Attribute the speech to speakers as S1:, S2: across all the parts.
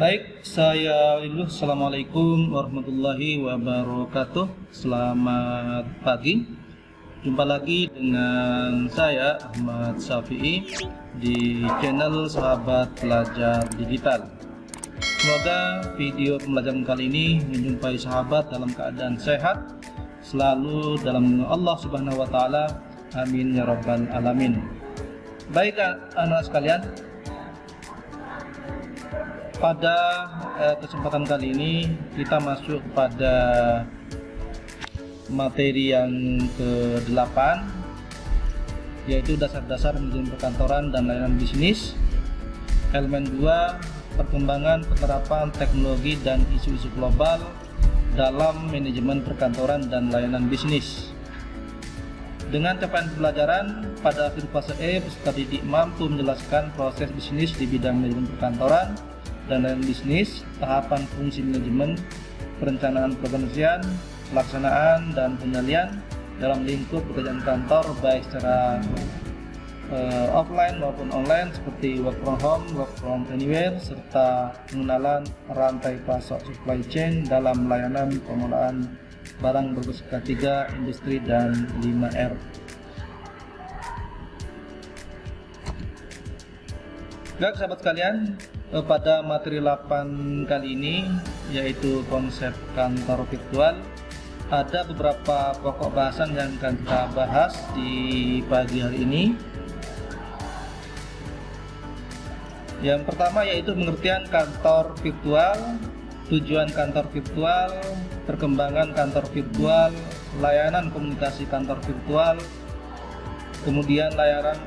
S1: Baik, saya dulu. Assalamualaikum warahmatullahi wabarakatuh. Selamat pagi. Jumpa lagi dengan saya Ahmad Syafi'i di channel Sahabat Pelajar Digital. Semoga video pembelajaran kali ini menjumpai sahabat dalam keadaan sehat, selalu dalam lindungan Allah Subhanahu wa taala. Amin ya rabbal alamin. Baik anak sekalian, pada kesempatan kali ini kita masuk pada materi yang ke-8, yaitu dasar-dasar manajemen perkantoran dan layanan bisnis. Elemen 2, perkembangan penerapan teknologi dan isu-isu global dalam manajemen perkantoran dan layanan bisnis. Dengan capaian pembelajaran pada akhir fase E, peserta didik mampu menjelaskan proses bisnis di bidang manajemen perkantoran dan layanan bisnis, tahapan fungsi manajemen, perencanaan peorganisasian, pelaksanaan dan pengendalian dalam lingkup pekerjaan kantor baik secara offline maupun online seperti work from home, work from anywhere, serta pengenalan rantai pasok supply chain dalam layanan pengelolaan barang berbasis K3, industri, dan 5R. Baik sahabat sekalian, pada materi 8 kali ini, yaitu konsep kantor virtual, ada beberapa pokok bahasan yang akan kita bahas di pagi hari ini. Yang pertama yaitu pengertian kantor virtual, tujuan kantor virtual, perkembangan kantor virtual, layanan komunikasi kantor virtual, kemudian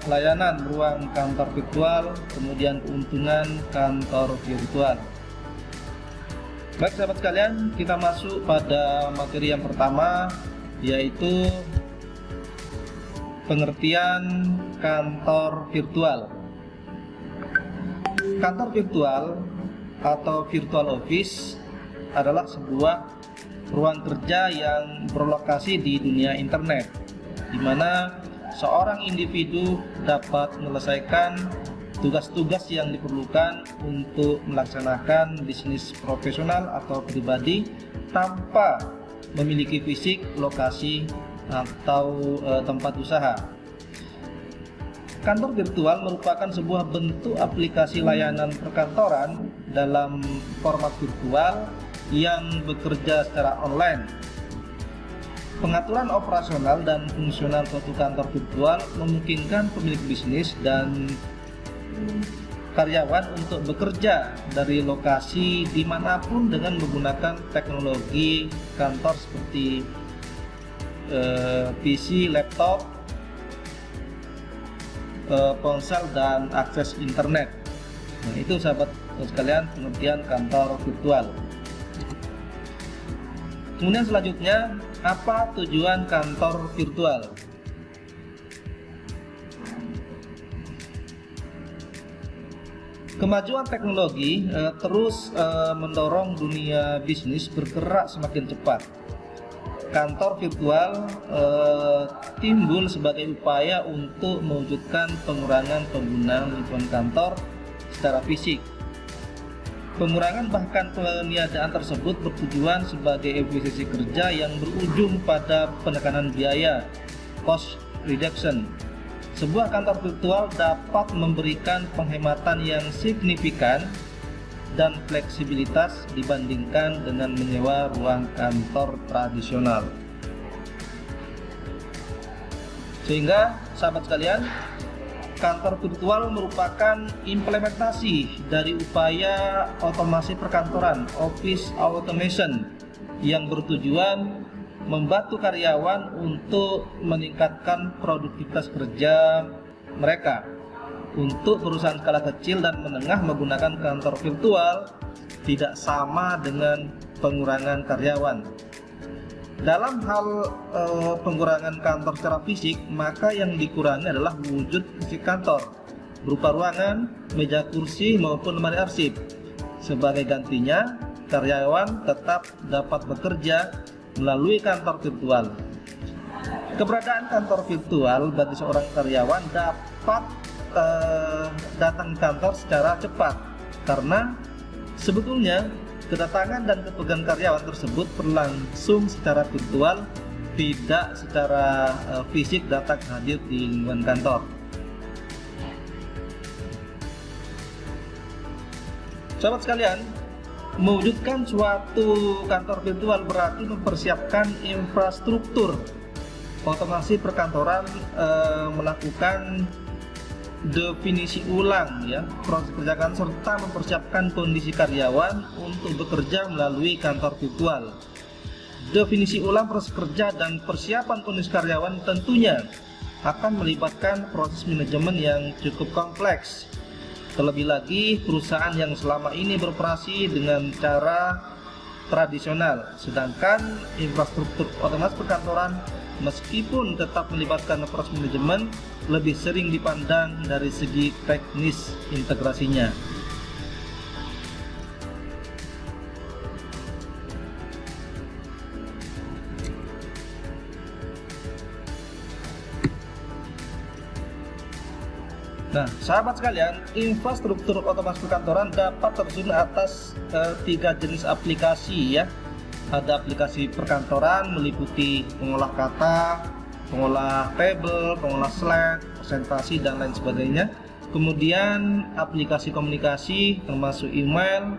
S1: layanan ruang kantor virtual, kemudian keuntungan kantor virtual. Baik sahabat sekalian, kita masuk pada materi yang pertama, yaitu pengertian kantor virtual. Kantor virtual atau virtual office adalah sebuah ruang kerja yang berlokasi di dunia internet, di mana seorang individu dapat menyelesaikan tugas-tugas yang diperlukan untuk melaksanakan bisnis profesional atau pribadi tanpa memiliki fisik, lokasi, atau tempat usaha. Kantor virtual merupakan sebuah bentuk aplikasi layanan perkantoran dalam format virtual yang bekerja secara online. Pengaturan operasional dan fungsional suatu kantor virtual memungkinkan pemilik bisnis dan karyawan untuk bekerja dari lokasi dimanapun dengan menggunakan teknologi kantor seperti PC, laptop, ponsel, dan akses internet. Nah, itu sahabat sekalian pengertian kantor virtual. Kemudian selanjutnya, apa tujuan kantor virtual? Kemajuan teknologi terus mendorong dunia bisnis bergerak semakin cepat. Kantor virtual timbul sebagai upaya untuk mewujudkan pengurangan penggunaan lingkungan kantor secara fisik. Pengurangan bahkan peniadaan tersebut bertujuan sebagai efisiensi kerja yang berujung pada penekanan biaya, cost reduction. Sebuah kantor virtual dapat memberikan penghematan yang signifikan dan fleksibilitas dibandingkan dengan menyewa ruang kantor tradisional. Sehingga sahabat sekalian, kantor virtual merupakan implementasi dari upaya otomasi perkantoran, office automation, yang bertujuan membantu karyawan untuk meningkatkan produktivitas kerja mereka. Untuk perusahaan skala kecil dan menengah, menggunakan kantor virtual tidak sama dengan pengurangan karyawan. Dalam hal pengurangan kantor secara fisik, maka yang dikurangi adalah wujud fisik kantor berupa ruangan, meja kursi, maupun lemari arsip. Sebagai gantinya, karyawan tetap dapat bekerja melalui kantor virtual. Keberadaan kantor virtual bagi seorang karyawan dapat datang ke kantor secara cepat, karena Sebetulnya, kedatangan dan kepergian karyawan tersebut berlangsung secara virtual, tidak secara fisik datang hadir di lingkungan kantor. Sahabat sekalian, mewujudkan suatu kantor virtual berarti mempersiapkan infrastruktur otomasi perkantoran, melakukan definisi ulang ya proses kerja kantor, serta mempersiapkan kondisi karyawan untuk bekerja melalui kantor virtual. Definisi ulang proses kerja dan persiapan kondisi karyawan tentunya akan melibatkan proses manajemen yang cukup kompleks. Terlebih lagi perusahaan yang selama ini beroperasi dengan cara tradisional, sedangkan infrastruktur otomatis perkantoran meskipun tetap melibatkan proses manajemen lebih sering dipandang dari segi teknis integrasinya. Nah, sahabat sekalian, infrastruktur otomasi perkantoran dapat tersusun atas 3 jenis aplikasi ya. Ada aplikasi perkantoran meliputi pengolah kata, pengolah table, pengolah slide, presentasi dan lain sebagainya. Kemudian aplikasi komunikasi termasuk email,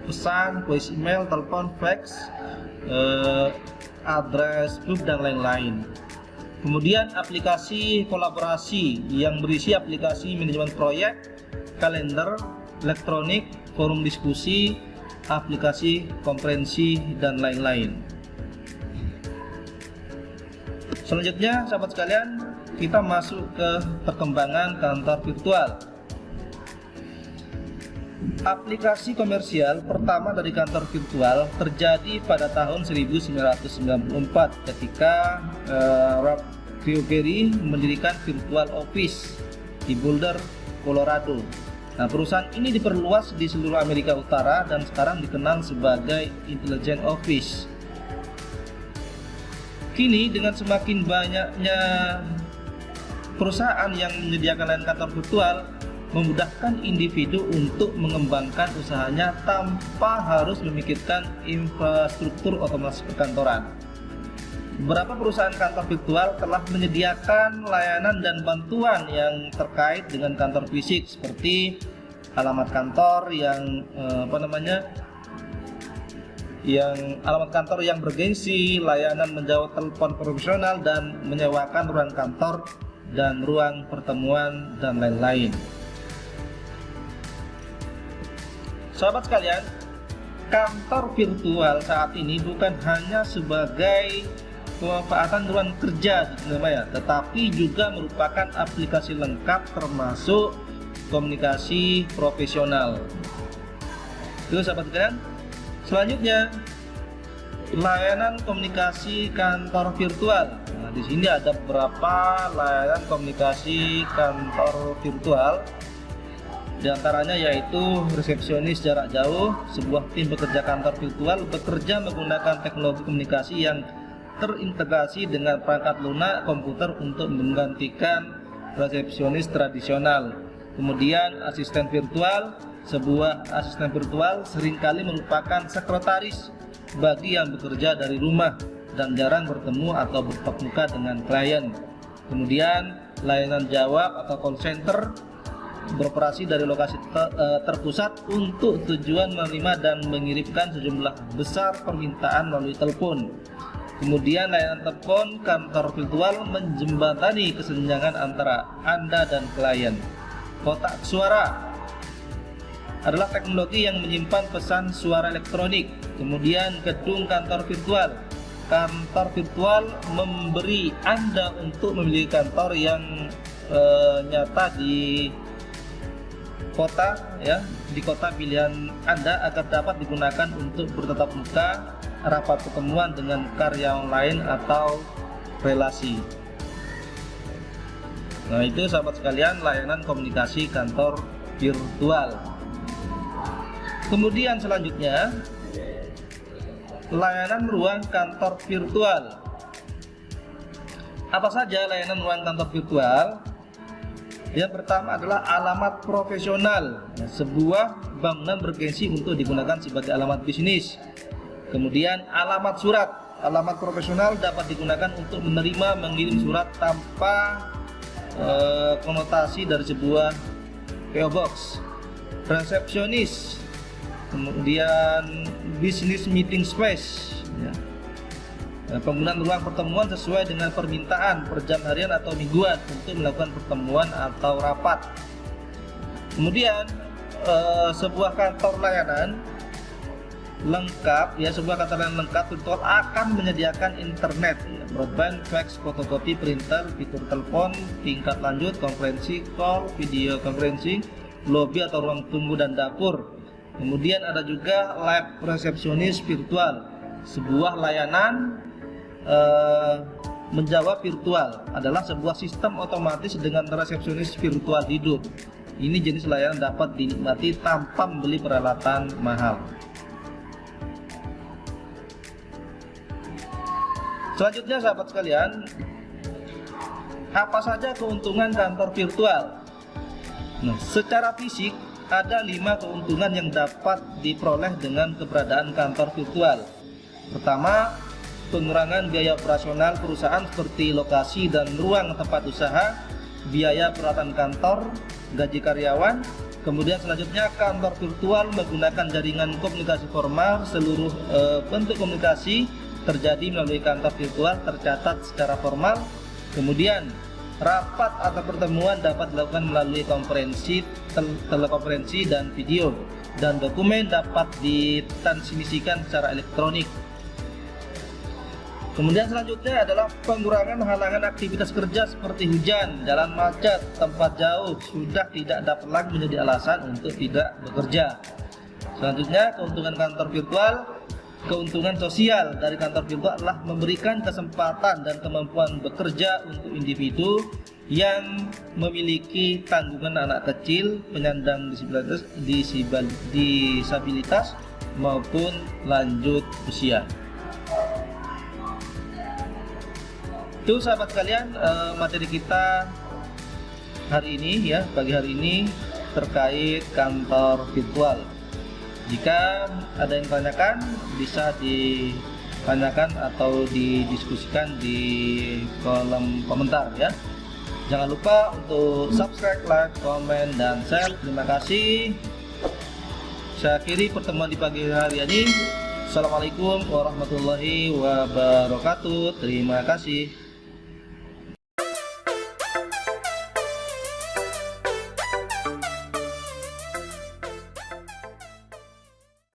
S1: pesan, voice email, telepon, fax, address book dan lain-lain. Kemudian aplikasi kolaborasi yang berisi aplikasi manajemen proyek, kalender, elektronik, forum diskusi, aplikasi konferensi dan lain-lain. Selanjutnya, sahabat sekalian, kita masuk ke perkembangan kantor virtual. Aplikasi komersial pertama dari kantor virtual terjadi pada tahun 1994 ketika Ralph Gregory mendirikan Virtual Office di Boulder, Colorado. Nah, perusahaan ini diperluas di seluruh Amerika Utara dan sekarang dikenal sebagai Intelligent Office. Kini dengan semakin banyaknya perusahaan yang menyediakan layanan kantor virtual, memudahkan individu untuk mengembangkan usahanya tanpa harus memikirkan infrastruktur otomasi perkantoran. Beberapa perusahaan kantor virtual telah menyediakan layanan dan bantuan yang terkait dengan kantor fisik seperti alamat kantor alamat kantor yang bergengsi, layanan menjawab telepon profesional dan menyewakan ruang kantor dan ruang pertemuan dan lain-lain. Sahabat sekalian, kantor virtual saat ini bukan hanya sebagai pemanfaatan ruang kerja di dunia maya, tetapi juga merupakan aplikasi lengkap termasuk komunikasi profesional. Itu sahabat sekalian. Selanjutnya, layanan komunikasi kantor virtual. Nah, di sini ada beberapa layanan komunikasi kantor virtual. Di antaranya yaitu resepsionis jarak jauh. Sebuah tim pekerja kantor virtual bekerja menggunakan teknologi komunikasi yang terintegrasi dengan perangkat lunak komputer untuk menggantikan resepsionis tradisional. Kemudian asisten virtual. Sebuah asisten virtual seringkali merupakan sekretaris bagi yang bekerja dari rumah dan jarang bertemu atau bertatap muka dengan klien. Kemudian layanan jawab atau call center beroperasi dari lokasi terpusat untuk tujuan menerima dan mengirimkan sejumlah besar permintaan melalui telepon. Kemudian layanan telepon kantor virtual menjembatani kesenjangan antara Anda dan klien. Kotak suara adalah teknologi yang menyimpan pesan suara elektronik. Kemudian gedung kantor virtual. Kantor virtual memberi Anda untuk memiliki kantor yang nyata di kota ya, di kota pilihan Anda agar dapat digunakan untuk bertatap muka, rapat pertemuan dengan karyawan lain atau relasi. Nah, itu sahabat sekalian layanan komunikasi kantor virtual. Kemudian selanjutnya layanan ruang kantor virtual. Apa saja layanan ruang kantor virtual? Yang pertama adalah alamat profesional, sebuah bangunan bergengsi untuk digunakan sebagai alamat bisnis. Kemudian alamat surat. Alamat profesional dapat digunakan untuk menerima mengirim surat tanpa konotasi dari sebuah PO Box. Resepsionis, kemudian business meeting space, ya. Penggunaan ruang pertemuan sesuai dengan permintaan per jam harian atau mingguan untuk melakukan pertemuan atau rapat. Kemudian sebuah kantor layanan lengkap, ya, sebuah kantor layanan lengkap virtual akan menyediakan internet, ya, broadband, fax, fotokopi, printer, fitur telepon tingkat lanjut, konferensi call, video conferencing, lobby atau ruang tunggu dan dapur. Kemudian ada juga lab resepsionis virtual, sebuah layanan menjawab virtual, adalah sebuah sistem otomatis dengan resepsionis virtual hidup. Ini jenis layanan dapat dinikmati tanpa membeli peralatan mahal. Selanjutnya sahabat sekalian, apa saja keuntungan kantor virtual? Nah, secara fisik ada 5 keuntungan yang dapat diperoleh dengan keberadaan kantor virtual. Pertama, pengurangan biaya operasional perusahaan seperti lokasi dan ruang tempat usaha, biaya peralatan kantor, gaji karyawan. Kemudian selanjutnya, kantor virtual menggunakan jaringan komunikasi formal. Seluruh bentuk komunikasi terjadi melalui kantor virtual tercatat secara formal. Kemudian rapat atau pertemuan dapat dilakukan melalui konferensi, telekonferensi dan video, dan dokumen dapat ditransmisikan secara elektronik. Kemudian selanjutnya adalah pengurangan halangan aktivitas kerja seperti hujan, jalan macet, tempat jauh sudah tidak dapat lagi menjadi alasan untuk tidak bekerja. Selanjutnya, keuntungan kantor virtual. Keuntungan sosial dari kantor virtual adalah memberikan kesempatan dan kemampuan bekerja untuk individu yang memiliki tanggungan anak kecil, penyandang disabilitas maupun lanjut usia. Itu sahabat kalian, materi kita hari ini, ya, pagi hari ini terkait kantor virtual. Jika ada yang tanyakan, bisa ditanyakan atau didiskusikan di kolom komentar, ya. Jangan lupa untuk subscribe, like, komen, dan share. Terima kasih. Saya akhiri pertemuan di pagi hari ini. Assalamualaikum warahmatullahi wabarakatuh. Terima kasih.